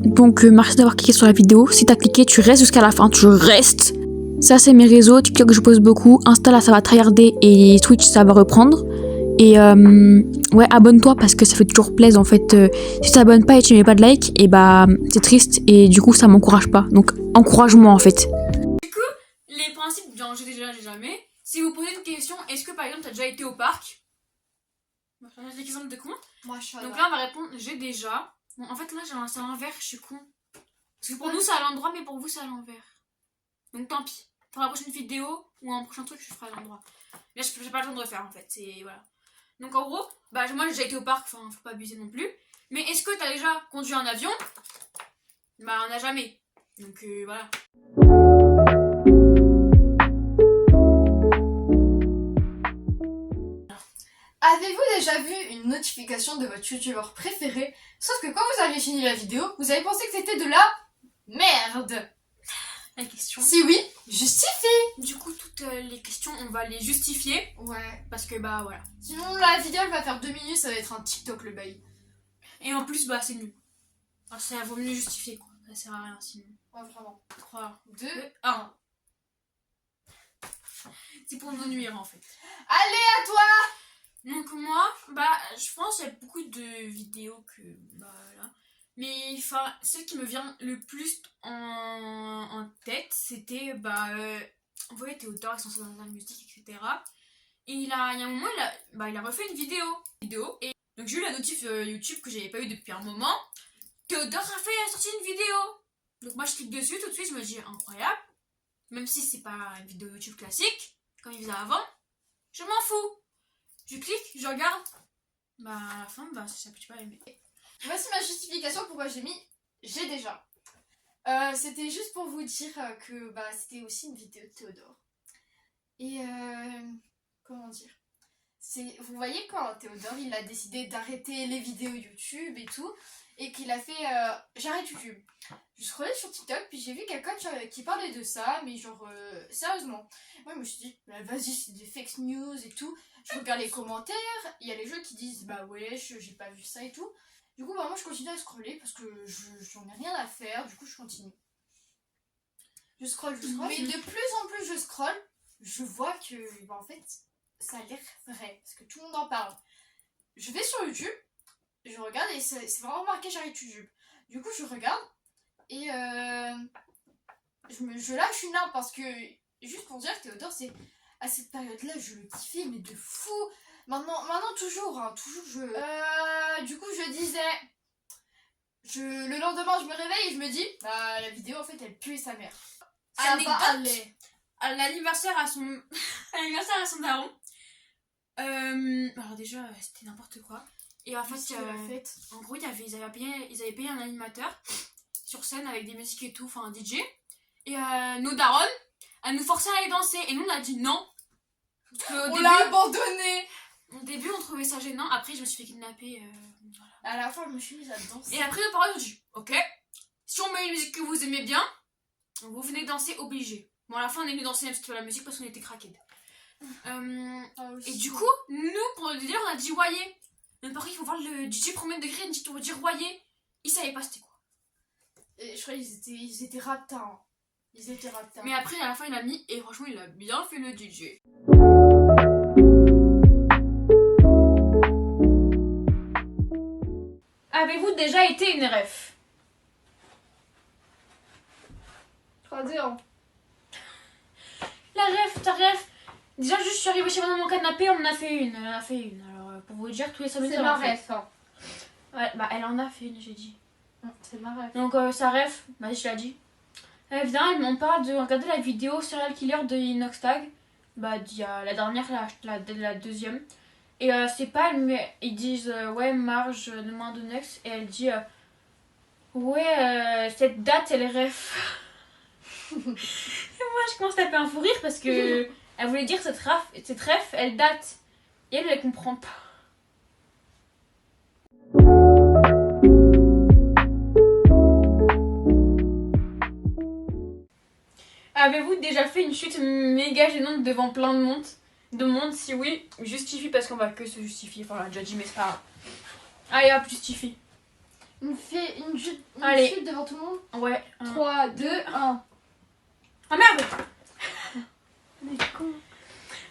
Donc merci d'avoir cliqué sur la vidéo. Si t'as cliqué, tu restes jusqu'à la fin, tu restes. Ça c'est mes réseaux, TikTok je pose beaucoup, Insta là ça va tryharder et Twitch ça va reprendre. Et ouais, abonne-toi parce que ça fait toujours plaisir en fait. Si tu t'abonnes pas et tu mets pas de like, et bah c'est triste et du coup ça m'encourage pas. Donc encourage-moi en fait. Du coup, les principes dans j'ai déjà, j'ai jamais. Si vous posez une question, est-ce que par exemple t'as déjà été au parc? J'ai l'exemple de con. Donc là on va répondre j'ai déjà. Bon, en fait là c'est à l'envers, je suis con. Parce que pour nous c'est à l'endroit mais pour vous c'est à l'envers. Donc tant pis. Pour la prochaine vidéo ou un prochain truc je ferai à l'endroit. Là j'ai pas le temps de refaire en fait, c'est voilà. Donc en gros, bah moi j'ai déjà été au parc, enfin faut pas abuser non plus. Mais est-ce que t'as déjà conduit un avion? Bah on n'a jamais. Donc voilà. Avez-vous déjà vu une notification de votre youtubeur préféré, sauf que quand vous avez fini la vidéo, vous avez pensé que c'était de la merde? La question. Si oui, justifie. Du coup toutes les questions on va les justifier. Ouais. Parce que bah voilà. Sinon la vidéo elle va faire 2 minutes, ça va être un TikTok le bail. Et en plus bah c'est nul. Alors ça vaut mieux justifier quoi. Ça sert à rien sinon. Ouais vraiment. 3, 2, 1. C'est pour nous nuire en fait. Allez à toi. Donc moi, bah je pense qu'il y a beaucoup de vidéos que bah voilà. Mais enfin, celle qui me vient le plus en tête, c'était bah vous voyez Théodore avec son salon de musique, etc. Et il y a un moment, il a refait une vidéo. Et donc j'ai eu la notif YouTube que j'avais pas eu depuis un moment. Théodore a sorti une vidéo. Donc moi je clique dessus tout de suite, je me dis incroyable. Même si c'est pas une vidéo YouTube classique, comme il faisait avant, je m'en fous. Je clique, je regarde. Bah à la fin, bah ça peut pas aimer. Voici ma justification pourquoi j'ai mis j'ai déjà. C'était juste pour vous dire que bah, c'était aussi une vidéo de Théodore. Et comment dire, vous voyez quand Théodore il a décidé d'arrêter les vidéos YouTube et tout, et qu'il a fait j'arrête YouTube. Je scrollais sur TikTok puis j'ai vu quelqu'un qui parlait de ça, mais genre sérieusement. Moi je me suis dit bah, vas-y c'est des fake news et tout. Je regarde les commentaires, il y a les gens qui disent bah ouais j'ai pas vu ça et tout. Du coup bah moi je continue à scroller parce que j'en ai rien à faire, du coup je continue. Je scrolle, mais de plus en plus je scrolle, je vois que bah, en fait ça a l'air vrai, parce que tout le monde en parle. Je vais sur YouTube, je regarde et c'est vraiment marqué j'arrête YouTube. Du coup je regarde et je lâche une larme parce que, juste pour dire que Théodore c'est à cette période-là je le kiffais mais de fou. Maintenant toujours, hein, toujours je... du coup je disais... Le lendemain je me réveille et je me dis bah la vidéo en fait elle puait sa mère. Ça va aller. À l'anniversaire à son daron. Alors déjà c'était n'importe quoi. Et en fait en gros ils avaient payé un animateur sur scène avec des musiques et tout, enfin un DJ. Et nos darons, elle nous forçait à aller danser et nous on a dit non. On l'a abandonné. Au début on trouvait ça gênant, après je me suis fait kidnapper. Voilà. À la fin je me suis mise à danser. Et après nos parents ont dit ok, si on met une musique que vous aimez bien, vous venez danser obligé. Bon à la fin on est venu danser même si c'était la musique parce qu'on était craqués. Et du coup nous pour le délire on a dit voyez. Mais par contre il faut voir le DJ premier degré, il dit on va dire voyez. Ils savaient pas c'était quoi. Et je crois qu'ils étaient raptins. Ils étaient raptins. Mais après à la fin il a mis et franchement il a bien fait le DJ. Avez-vous déjà été une ref? 3-2 ans. Ta ref. Déjà juste je suis arrivée chez moi dans mon canapé, on en a fait une. Alors pour vous dire tous les 5 minutes. C'est ma ref. Hein. Ouais bah elle en a fait une j'ai dit. C'est ma ref. Donc sa ref, vas-y je l'ai dit. Elle vient, on parle de regarder la vidéo Serial Killer de Inoxtag. Bah il y a la dernière, la deuxième. Et c'est pas elle, mais ils disent ouais Marge demande de Nex et elle dit ouais cette date elle est ref. Et moi je commence à taper un fou rire parce que elle voulait dire cette ref elle date et elle comprend pas. Avez-vous déjà fait une chute méga gênante devant plein de monde? Si oui, justifie parce qu'on va que se justifier. Enfin, on l'a déjà dit, mais c'est pas grave. Allez hop, justifie. une Allez. chute devant tout le monde. Ouais. 3, 2, 1. Ah merde. Mais con.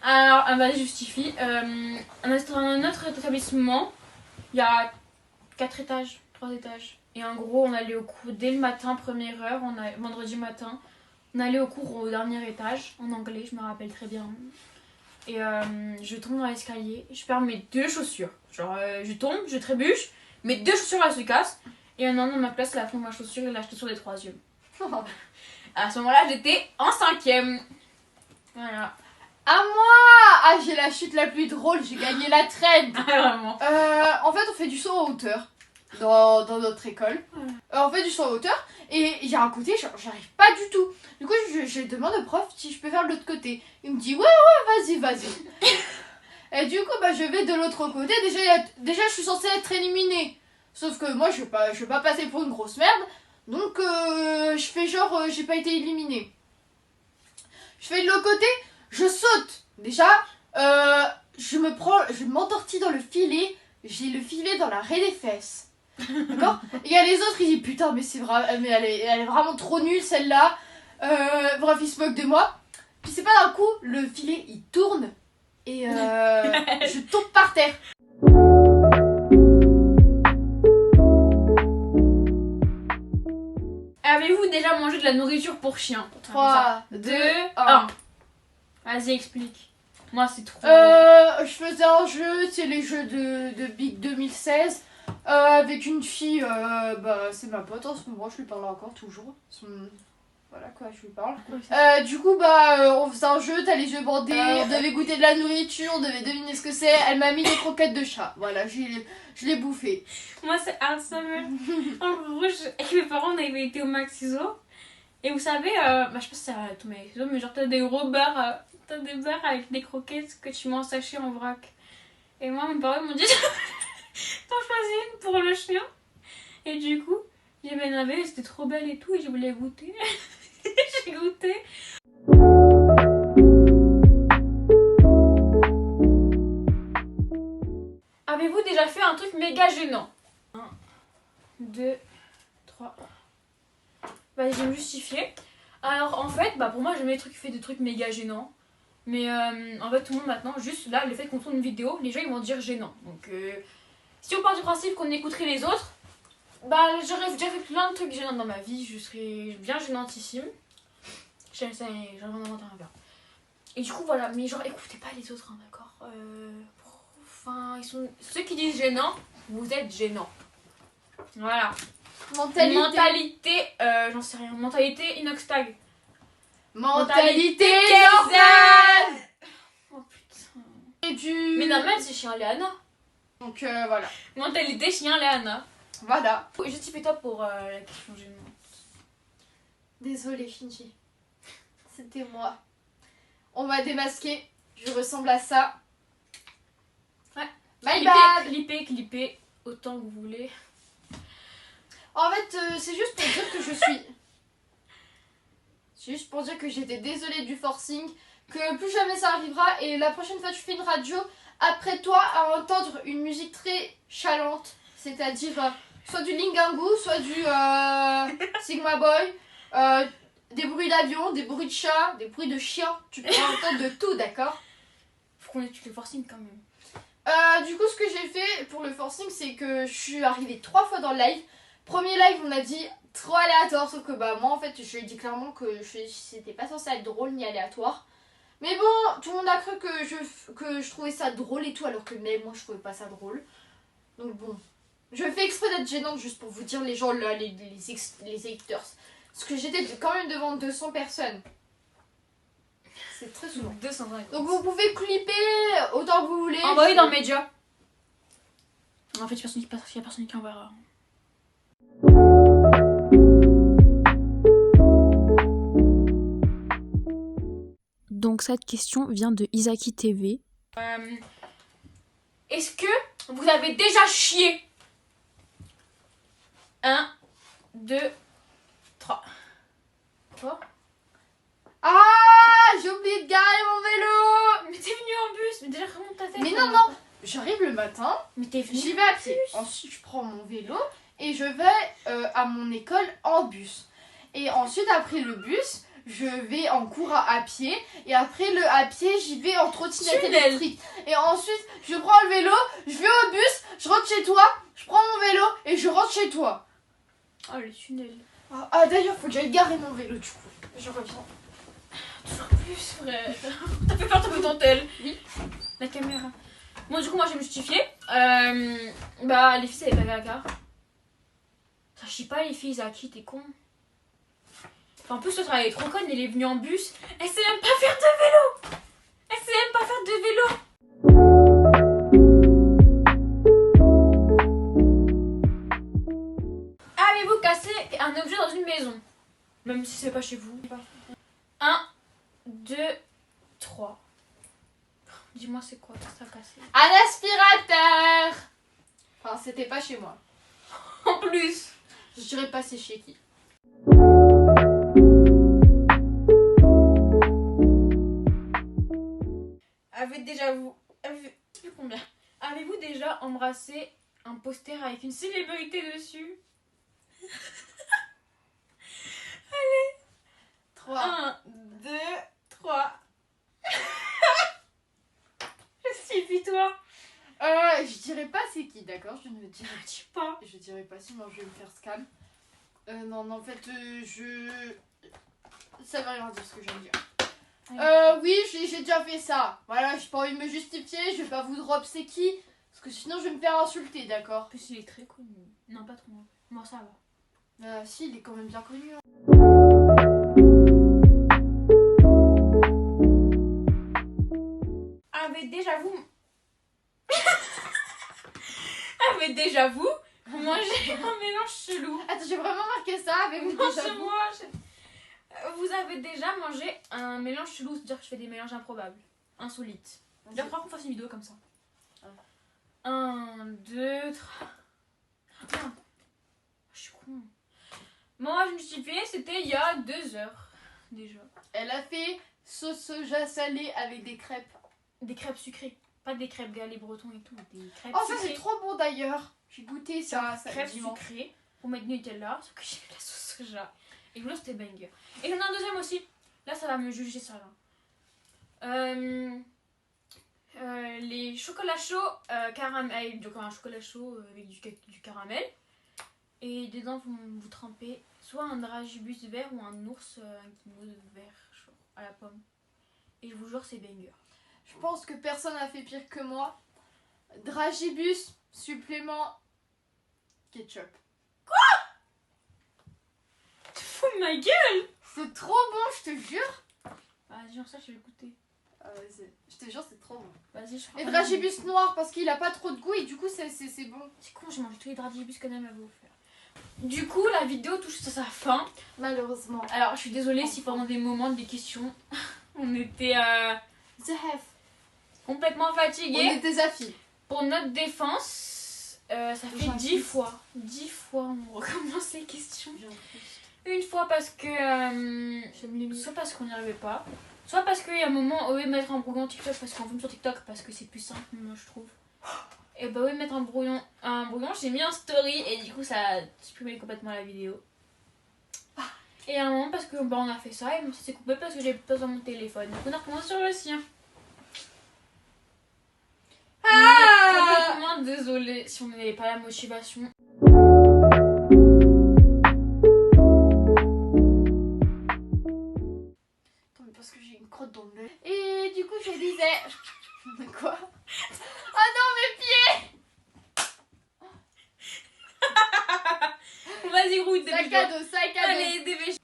Alors, vas-y, justifie. Un autre établissement, il y a 4 étages, 3 étages. Et en gros, on allait au cours dès le matin, première heure, vendredi matin. On allait au cours au dernier étage, en anglais, je me rappelle très bien. Et je tombe dans l'escalier, je perds mes 2 chaussures. Genre, je tombe, je trébuche, mes 2 chaussures elles se cassent. Et un an à ma place, la fond de ma chaussure et la chaussure des 3e. À ce moment-là, j'étais en 5e. Voilà. À moi. Ah, j'ai la chute la plus drôle, j'ai gagné la traîne. Vraiment. En fait, on fait du saut en hauteur dans notre école. On fait du saut en hauteur et il y a un côté, j'arrive pas du tout. Du coup, je demande au prof si je peux faire de l'autre côté. Il me dit ouais, vas-y. Et du coup, bah, je vais de l'autre côté. Déjà, je suis censée être éliminée. Sauf que moi, je vais pas passer pour une grosse merde. Donc, je fais genre, j'ai pas été éliminée. Je fais de l'autre côté, je saute. Déjà, je m'entortille dans le filet. J'ai le filet dans la raie des fesses. D'accord. Et il y a les autres, ils disent putain, mais c'est vrai, mais elle est vraiment trop nulle celle-là. Bref, ils se moquent de moi. Puis c'est pas d'un coup, le filet il tourne et je tombe par terre. Avez-vous déjà mangé de la nourriture pour chien? 3, 2, 1. Vas-y, explique. Moi, c'est trop. Je faisais un jeu, c'est les jeux de Big 2016. Avec une fille, bah, c'est ma pote en ce moment, je lui parle encore toujours. Voilà quoi, je lui parle. Du coup, bah, on faisait un jeu, t'as les yeux bandés, on devait goûter de la nourriture, on devait deviner ce que c'est. Elle m'a mis des croquettes de chat, voilà, je l'ai bouffé. Moi, c'est Alzheimer. En gros, avec mes parents, on avait été au Maxiso. Et vous savez, bah, je sais pas si ça va tomber Maxiso, mais genre, t'as des gros beurres, t'as des beurres avec des croquettes que tu mets en sachet en vrac. Et moi, mes parents m'ont dit t'en choisis une pour le chien. Et du coup, j'ai bien avé, c'était trop belle et tout, et je voulais goûter. J'ai goûté. Avez-vous déjà fait un truc méga gênant? 1, 2, 3. Vas-y, je vais me justifier. Alors en fait, bah pour moi j'aime les trucs fait des trucs méga gênants. Mais en fait tout le monde maintenant, juste là, le fait qu'on tourne une vidéo, les gens ils vont dire gênant. Donc si on part du principe qu'on écouterait les autres, bah j'aurais déjà fait plein de trucs gênants dans ma vie, je serais bien gênantissime. J'en invente un peu. Et du coup voilà, mais genre écoutez pas les autres, hein, d'accord. Enfin, ceux qui disent gênant, vous êtes gênants. Voilà. Mentalité, j'en sais rien. Mentalité inoxtag. Mentalité Jordan. Oh putain. Et du... Mais normal, c'est chien Léana. Donc voilà. Mentalité chien Léana. Voilà. Justifie-toi pour la question gênante. Désolée Finji. C'était moi. On m'a démasqué. Je ressemble à ça. Ouais. My bad. Clippez, autant que vous voulez. En fait, c'est juste pour dire que je suis... C'est juste pour dire que j'étais désolée du forcing, que plus jamais ça arrivera, et la prochaine fois que tu fais une radio, après toi à entendre une musique très chalante, c'est-à-dire soit du Lingangu, soit du Sigma Boy, des bruits d'avion, des bruits de chat, des bruits de chien, tu pourras entendre de tout, d'accord? Faut qu'on étudie le forcing quand même. Du coup, ce que j'ai fait pour le forcing, c'est que je suis arrivée 3 fois dans le live. Premier live, on a dit trop aléatoire, sauf que bah moi en fait, je lui ai dit clairement que c'était pas censé être drôle ni aléatoire. Mais bon, tout le monde a cru que je trouvais ça drôle et tout, alors que même moi je trouvais pas ça drôle. Donc bon, je fais exprès d'être gênante juste pour vous dire les gens là, les haters. Parce que j'étais quand même devant 200 personnes. C'est très souvent. 250. Donc vous pouvez clipper autant que vous voulez. Envoyez dans Média. En fait, il y a personne qui enverra. Donc cette question vient de Isaki TV. Est-ce que vous avez déjà chié? 1, 2, 3. Toi? Ah, j'ai oublié de garer mon vélo. Mais t'es venu en bus. Mais déjà, comment t'as fait? Mais non, j'arrive le matin, Mais t'es venu. j'y vais à pied. Ensuite, je prends mon vélo et je vais à mon école en bus. Et ensuite, après le bus, je vais en cours à pied. Et après le à pied, j'y vais en trottinette électrique. Et ensuite, je prends le vélo, je vais au bus, je rentre chez toi, je prends mon vélo et je rentre chez toi. Oh, le tunnel. Ah d'ailleurs, faut que j'aille garer mon vélo du coup. Je reviens. Toujours plus, frère. T'as fait peur de dentelle. Oui. La caméra. Bon, du coup, moi, je vais me justifier. Bah, les filles, ça avait pas caca. Ça chie pas, les filles, Zaki, t'es con. Enfin, en plus, l'autre, elle est trop conne, elle est venue en bus. Elle sait même pas faire de vélo. Elle sait même pas faire de vélo. Avez-vous cassé un objet dans une maison? Même si c'est pas chez vous. 1, 2, 3. Dis-moi c'est quoi que ça a cassé? Un aspirateur. Enfin, c'était pas chez moi. En plus. Je dirais pas c'est chez qui. Avez-vous déjà embrassé un poster avec une célébrité dessus? 3. 1, 2, 3. Suffis-toi. Je dirais pas c'est qui, d'accord? Je ne dirais Dis pas. Je dirais pas, sinon je vais me faire scam. Non, en fait, ça veut rien dire ce que je viens de dire. Oui, j'ai déjà fait ça. Voilà, j'ai pas envie de me justifier, je vais pas vous drop c'est qui. Parce que sinon je vais me faire insulter, d'accord? En plus, il est très connu. Non, pas trop. Moi, ça va. Si, il est quand même bien connu. Hein. Avez déjà vous mangé un mélange chelou? Attends, j'ai vraiment marqué ça avec vous Non, déjà. c'est moi. Vous avez déjà mangé un mélange chelou, c'est-à-dire que je fais des mélanges improbables, insolites. Il va falloir qu'on fasse une vidéo comme ça. 1, 2, 3. Merde. Je suis con. Moi, je me suis fait, c'était il y a 2 heures déjà. Elle a fait sauce soja salée avec des crêpes. Des crêpes sucrées. Pas des crêpes galets bretons et tout, des crêpes Oh, ça sucrées. c'est trop bon d'ailleurs. J'ai goûté ça. Crêpes dimanche. sucrées. Pour mettre Nutella, sauf que j'ai mis la sauce soja. Et l'autre c'était banger. Et j'en ai un deuxième aussi. Là, ça va me juger ça là. Les chocolats chauds caramel. Donc un chocolat chaud avec du caramel. Et dedans, vous trempez soit un dragibus vert ou un ours de vert chaud à la pomme. Et je vous jure, c'est banger. Je pense que personne n'a fait pire que moi. Dragibus, supplément, ketchup. Tu te fous de ma gueule? C'est trop bon, je te jure. Vas-y, genre ça, je vais goûter. Je te jure, c'est trop bon. Vas-y, je prends. Et dragibus noir parce qu'il a pas trop de goût et du coup, c'est bon. C'est con, j'ai mangé tous les dragibus que Nam avait offert. Du coup, la vidéo touche à sa fin. Malheureusement. Alors, je suis désolée si pendant des moments, des questions, on était The Hef. complètement On fatigués. était affi. Pour notre défense, ça fait 10 fois. 10 fois, on recommence les questions. Une fois parce que. Soit parce qu'on n'y arrivait pas, soit parce qu'il y a un moment, au lieu de mettre un brouillon TikTok, parce qu'on filme sur TikTok, parce que c'est plus simple, moi je trouve. Et bah, au lieu de mettre un brouillon, j'ai mis un story et du coup, ça a supprimé complètement la vidéo. Et à un moment, parce que bah, on a fait ça et ça s'est coupé parce que j'ai pas dans mon téléphone. Donc, on a recommencé sur le sien. Complètement désolée si on n'avait pas la motivation. Attends, mais parce que j'ai une crotte dans le nez. Et du coup, je disais. Quoi? Oh non, mes pieds! Vas-y, route, Sac à dos, sac à dos. Allez, dépêche.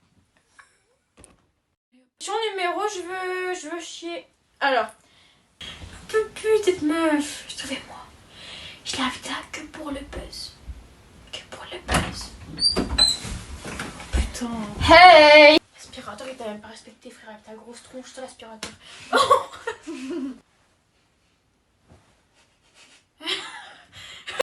Question numéro, je veux chier. Alors. Je peux plus cette meuf. Sauvez-moi. Je l'ai invitée là que pour le buzz. Que pour le buzz. Putain. Hey! L'aspirateur, il t'a même pas respecté, frère, avec ta grosse tronche, toi l'aspirateur.